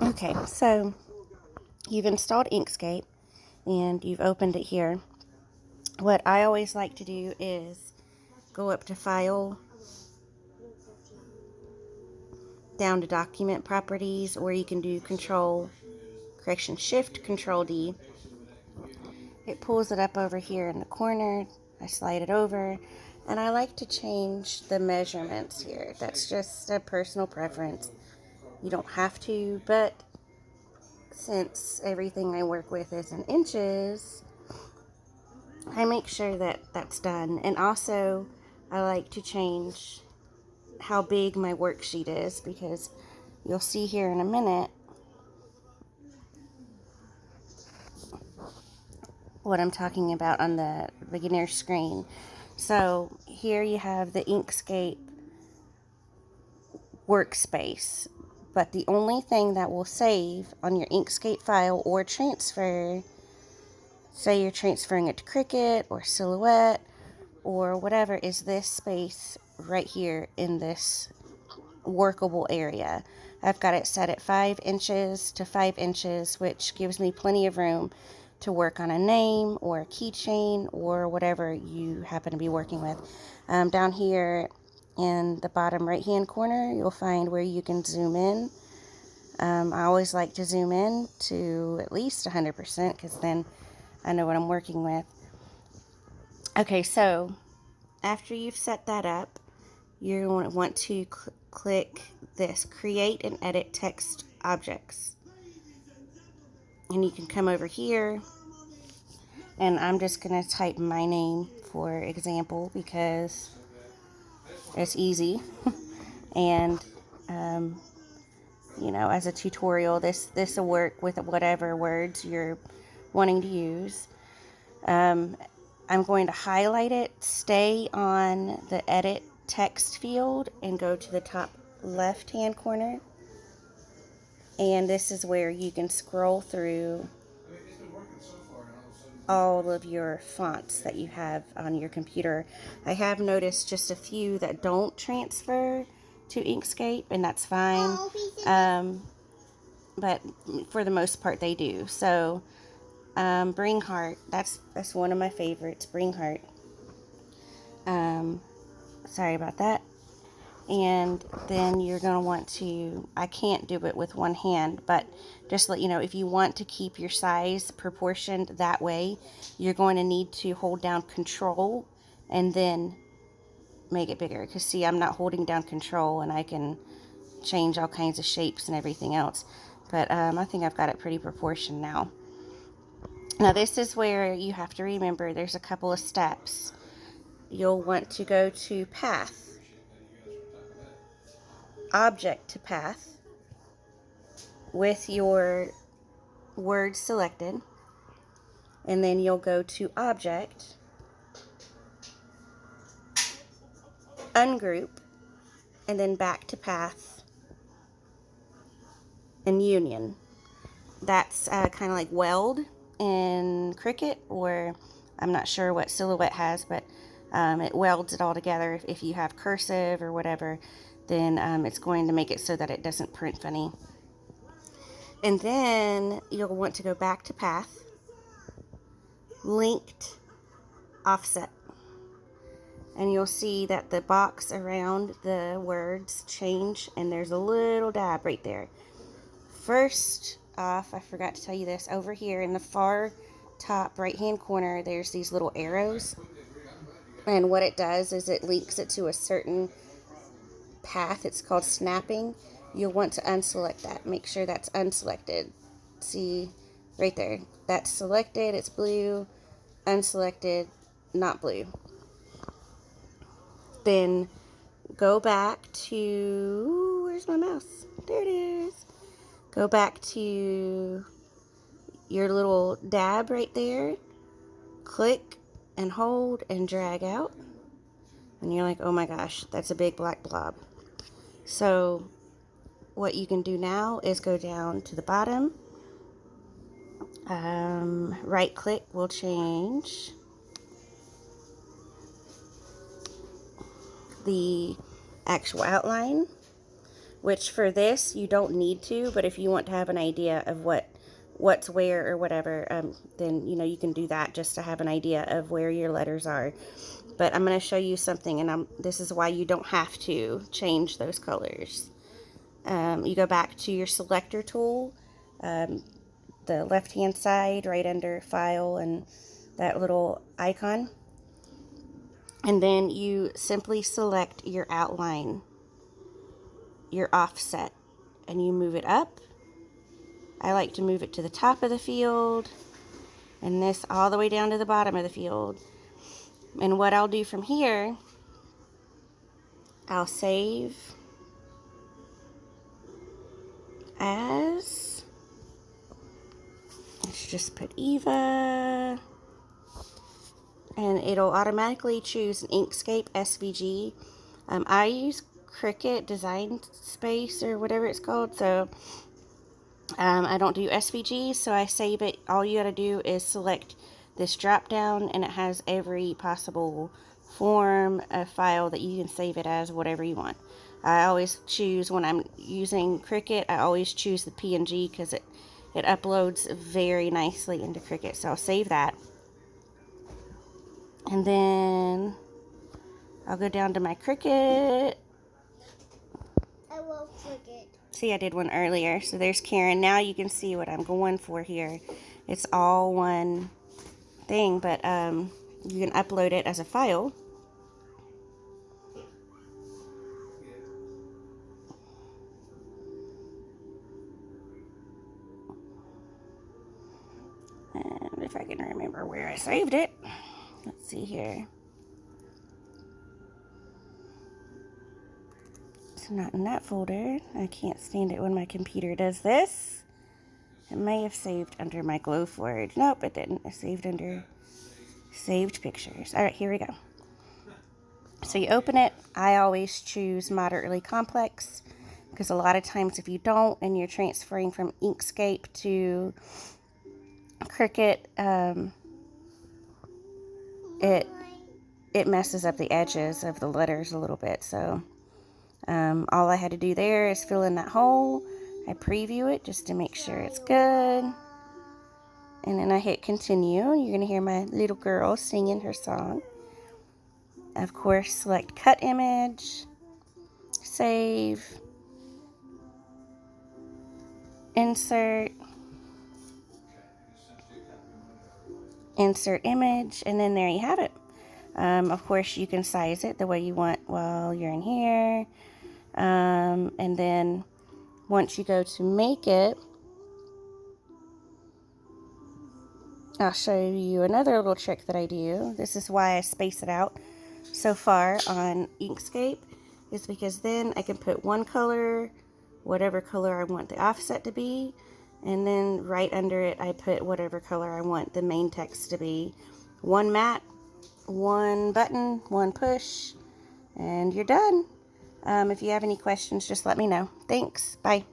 Okay, so you've installed Inkscape and you've opened it here. What I always like to do is go up to File, down to Document Properties, or you can do Shift Control D. It pulls it up over here in the corner. I slide it over, and I like to change the measurements here. That's just a personal preference. You don't have to, but since everything I work with is in inches, I make sure that that's done. And also, I like to change how big my worksheet is, because you'll see here in a minute what I'm talking about on the beginner screen. So here you have the Inkscape workspace, but the only thing that will save on your Inkscape file or transfer, say you're transferring it to Cricut or Silhouette or whatever, is this space right here in this workable area. I've got it set at 5 inches to 5 inches, which gives me plenty of room to work on a name or a keychain or whatever you happen to be working with. Down here in the bottom right hand corner, you'll find where you can zoom in. I always like to zoom in to at least 100% because then I know what I'm working with. Okay, so after you've set that up, you're going to want to click this, Create and Edit Text Objects. And you can come over here, and I'm just going to type my name for example because it's easy. And, as a tutorial, this will work with whatever words you're wanting to use. I'm going to highlight it, stay on the Edit Text field, and go to the top left-hand corner. And this is where you can scroll through all of your fonts that you have on your computer. I have noticed just a few that don't transfer to Inkscape, and that's fine. But for the most part, they do. So, Bring Heart, that's one of my favorites, Bring Heart. Sorry about that. And then you're going to want to, I can't do it with one hand, but just let you know, if you want to keep your size proportioned that way, you're going to need to hold down Control and then make it bigger. Because see, I'm not holding down Control, and I can change all kinds of shapes and everything else. But I think I've got it pretty proportioned now. Now this is where you have to remember there's a couple of steps. You'll want to go to Path, Object to Path, with your word selected, and then you'll go to Object, Ungroup, and then back to Path and Union. That's kind of like Weld in Cricut, or I'm not sure what Silhouette has, but it welds it all together. If you have cursive or whatever, then it's going to make it so that it doesn't print funny. And then you'll want to go back to Path, Linked, Offset. And you'll see that the box around the words change, and there's a little dab right there. First off, I forgot to tell you this, over here in the far top right hand corner, there's these little arrows. And what it does is it links it to a certain path. It's called snapping. You'll want to unselect that. Make sure that's unselected. See right there. That's selected. It's blue. Unselected, not blue. Then go back to, where's my mouse? There it is. Go back to your little dab right there. Click and hold and drag out. And you're like, oh my gosh, that's a big black blob. So what you can do now is go down to the bottom. Right click will change the actual outline. which for this you don't need to, but if you want to have an idea of what's where or whatever, then you can do that just to have an idea of where your letters are. But I'm going to show you something, and this is why you don't have to change those colors. You go back to your selector tool, the left hand side right under file and that little icon, and then you simply select your outline, your offset, and you move it up. I like to move it to the top of the field and this all the way down to the bottom of the field. And what I'll do from here, I'll save as, let's just put Eva, and it'll automatically choose an Inkscape SVG. I use Cricut Design Space or whatever it's called, so I don't do SVGs, so I save it. All you gotta do is select this drop down, and it has every possible form of file that you can save it as, whatever you want. I always choose, when I'm using Cricut, I always choose the PNG because it uploads very nicely into Cricut. So I'll save that. And then I'll go down to my Cricut. I love Cricut. See, I did one earlier. So there's Karen. Now you can see what I'm going for here. It's all one thing, but you can upload it as a file. And if I can remember where I saved it. Let's see here. It's not in that folder. I can't stand it when my computer does this. It may have saved under my Glowforge. Nope, it didn't. It saved under saved pictures. All right, here we go. So you open it. I always choose moderately complex because a lot of times if you don't and you're transferring from Inkscape to Cricut, it messes up the edges of the letters a little bit. So all I had to do there is fill in that hole. I preview it just to make sure it's good. And then I hit continue. You're going to hear my little girl singing her song. Of course, select cut image, save, insert image, and then there you have it. Of course, you can size it the way you want while you're in here. And then once you go to make it, I'll show you another little trick that I do. This is why I space it out so far on Inkscape, is because then I can put one color, whatever color I want the offset to be, and then right under it I put whatever color I want the main text to be. One matte, one button, one push, and you're done. If you have any questions, just let me know. Thanks. Bye.